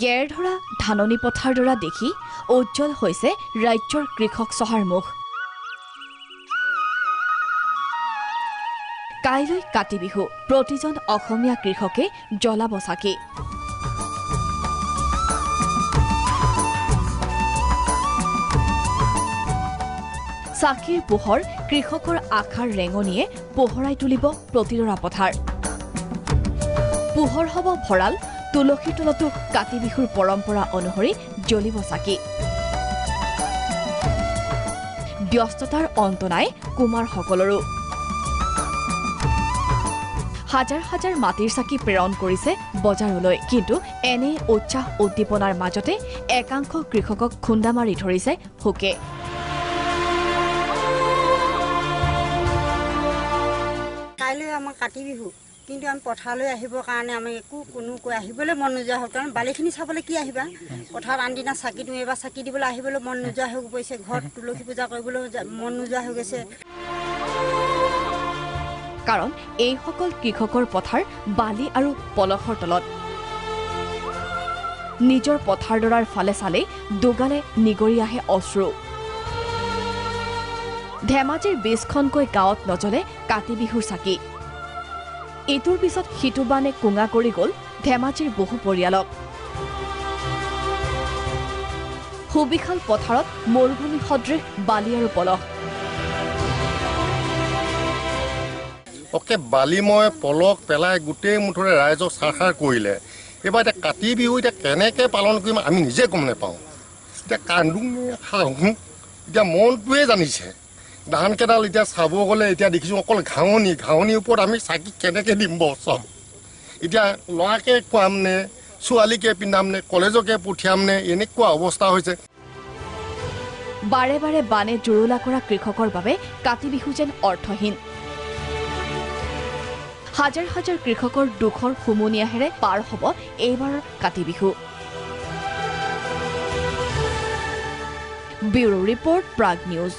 গেৰ ধৰা ধাননি পথাৰ দৰা দেখি উজ্জ্বল হৈছে ৰাজ্যৰ কৃষক চহাৰ মুখ। কাইলৈ কাতি বিহু, প্ৰতিজন অসমীয়া কৃষকে জ্বলাব চাকি। চাকিৰ পোহৰ কৃষকৰ আশাৰ ৰেঙনিয়ে পোহৰাই তুলিব প্ৰতিডৰা পথাৰ। পোহৰ হ'ব ভঁৰাল, তুলসীৰ তলতো কাতি বিহুৰ পৰম্পৰা অনুসৰি জ্বলিব চাকি। ব্যস্ততাৰ অন্ত নাই কুমাৰসকলৰো। হাজাৰ হাজাৰ মাটিৰ চাকি প্ৰেৰণ কৰিছে বজাৰলৈ, কিন্তু এনে উৎসাহ উদ্দীপনাৰ মাজতে একাংশ কৃষকক খুন্দা মাৰি ধৰিছে শোকে। কাইলৈ আমাৰ কাতি বিহু, কিন্তু আমি পথাৰলৈ আহিবৰ কাৰণে আমি কোনো আহিবলৈ মন নোযোৱা হ'ল। কাৰণ বালিখিনি চাবলৈ কি আহিবা, পথাৰত আনদিনা চাকি দিওঁ, এইবাৰ চাকি দিবলৈ আহিবলৈ মন নোযোৱা হৈ গৈছে। ঘৰত তুলসী পূজা কৰিবলৈ মন নোযোৱা হৈ গৈছে। কাৰণ এইসকল কৃষকৰ পথাৰ বালি আৰু পলসৰ তলত। নিজৰ পথাৰডৰাৰ ফালে চালেই দুগালে নিগৰি আহে অশ্ৰু। ধেমাজিৰ ২০খনকৈ গাঁৱত নজ্বলে কাতি বিহুৰ চাকি। ইটোৰ পিছত সিটো বানে কুঙা কৰি গ'ল ধেমাজিৰ বহু পৰিয়ালক। সুবিশাল পথাৰত মৰুভূমি সদৃশ বালি আৰু পলস। অকে বালিময় পলস পেলাই গোটেই মুঠৰে ৰাইজক চাৰখাৰ কৰিলে। এইবাৰ এতিয়া কাতি বিহু এতিয়া কেনেকৈ পালন কৰিম আমি নিজে গম নাপাওঁ। এতিয়া কান্দো হাঁহো, এতিয়া মনটোৱে জানিছে। ধানকেইডাল এতিয়া চাব গ'লে এতিয়া দেখিছোঁ অকল ঘাঁহনিৰ ওপৰত আমি চাকি কেনেকৈ দিম চব। এতিয়া ল'ৰাকে খুৱাম নে, ছোৱালীকে পিন্ধাম নে, কলেজকে পঠিয়াম নে, এনেকুৱা অৱস্থা হৈছে। বাৰে বাৰে বানে জুৰুলা কৰা কৃষকৰ বাবে কাতি বিহু যেন অৰ্থহীন। হাজাৰ হাজাৰ কৃষকৰ দুখৰ হুমুনিয়াহেৰে পাৰ হ'ব এইবাৰৰ Kati Bihu. Bureau report, Prag news.